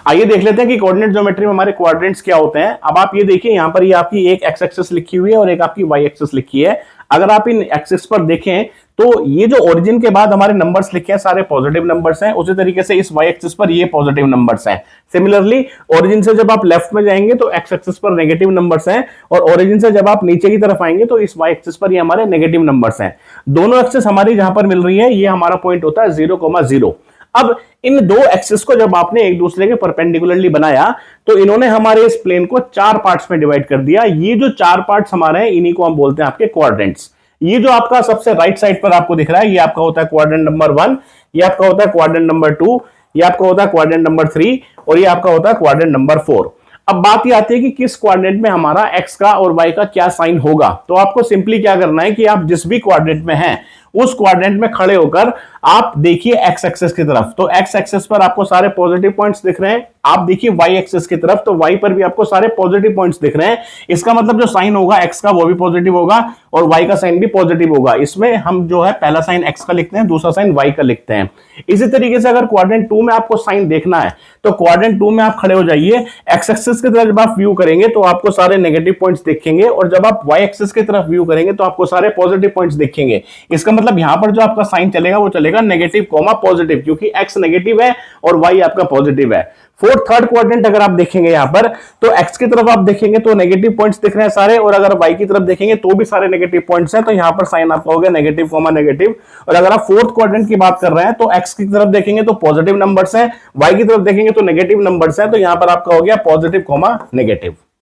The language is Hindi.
आइए देख लेते हैं कि कोऑर्डिनेट ज्योमेट्री में हमारे क्वाड्रेंट्स क्या होते हैं। अब आप ये देखिए, यहां पर ये आपकी एक एक्स एक्सिस लिखी हुई है और एक आपकी वाई एक्सिस लिखी है। अगर आप इन एक्सिस पर देखें तो ये जो ओरिजिन के बाद हमारे नंबर्स लिखे हैं सारे पॉजिटिव नंबर्स हैं, उसी तरीके से इस वाई एक्सिस पर ये पॉजिटिव नंबर्स हैं। सिमिलरली ओरिजिन से जब आप लेफ्ट में जाएंगे तो एक्स एक्सिस पर नेगेटिव नंबर्स हैं, और ओरिजिन से जब आप नीचे की तरफ आएंगे तो इस वाई एक्सिस पर ये हमारे नेगेटिव नंबर्स हैं। दोनों एक्सिस हमारी जहां पर मिल रही है ये हमारा पॉइंट होता है 0,0। अब इन दो एक्सिस को जब आपने एक दूसरे के परपेंडिकुलरली बनाया तो इन्होंने हमारे इस प्लेन को 4 पार्ट्स में डिवाइड कर दिया। ये जो 4 पार्ट्स हमारे हैं इन्हीं को हम बोलते हैं आपके क्वाड्रेंट्स। ये जो आपका सबसे राइट साइड पर आपको दिख रहा है ये आपका होता है क्वाड्रेंट नंबर 1, ये आपका होता है क्वाड्रेंट नंबर 2, ये आपका होता है क्वाड्रेंट नंबर 3 और ये आपका होता है क्वाड्रेंट नंबर 4। अब बात ये आती है कि किस क्वाड्रेंट में हमारा एक्स का और वाई का क्या साइन होगा। तो आपको सिंपली क्या करना है कि आप जिस भी क्वाड्रेंट में हैं उस क्वाड्रेंट में खड़े होकर आप देखिए एक्स एक्सिस की तरफ, तो एक्स एक्सिस पर आपको सारे पॉजिटिव पॉइंट्स दिख रहे हैं। आप देखिए वाई एक्सिस की तरफ, तो वाई पर भी आपको सारे पॉजिटिव पॉइंट्स दिख रहे हैं। इसका मतलब जो साइन होगा एक्स का वो भी पॉजिटिव होगा और वाई का साइन भी पॉजिटिव होगा। इसमें हम जो है पहला साइन एक्स का लिखते हैं, दूसरा साइन वाई का लिखते हैं। इसी तरीके से अगर क्वाड्रेंट 2 में आपको साइन देखना है तो क्वाड्रेंट 2 में आप खड़े हो जाइए, एक्स एक्सिस की तरफ जब आप व्यू करेंगे तो आपको सारे नेगेटिव पॉइंट्स दिखेंगे, और जब आप वाई एक्सिस की तरफ व्यू करेंगे तो आपको सारे पॉजिटिव पॉइंट्स दिखेंगे। इसका मतलब यहां पर जो आपका साइन चलेगा वो चलेगा नेगेटिव कॉमा पॉजिटिव, क्योंकि एक्स नेगेटिव है और वाई आपका पॉजिटिव है। फोर्थ थर्ड क्वाड्रेंट अगर आप देखेंगे यहां पर तो एक्स की तरफ आप देखेंगे तो नेगेटिव पॉइंट्स दिख रहे हैं सारे, और अगर वाई की तरफ देखेंगे तो भी सारे नेगेटिव पॉइंट्स हैं, तो यहां पर साइन आपका हो गया नेगेटिव कॉमा नेगेटिव। और अगर आप फोर्थ क्वाड्रेंट की बात कर रहे हैं तो एक्स की तरफ देखेंगे तो पॉजिटिव नंबर्स हैं, वाई की तरफ देखेंगे तो नेगेटिव नंबर्स हैं, तो यहां पर आपका हो गया पॉजिटिव कॉमा नेगेटिव।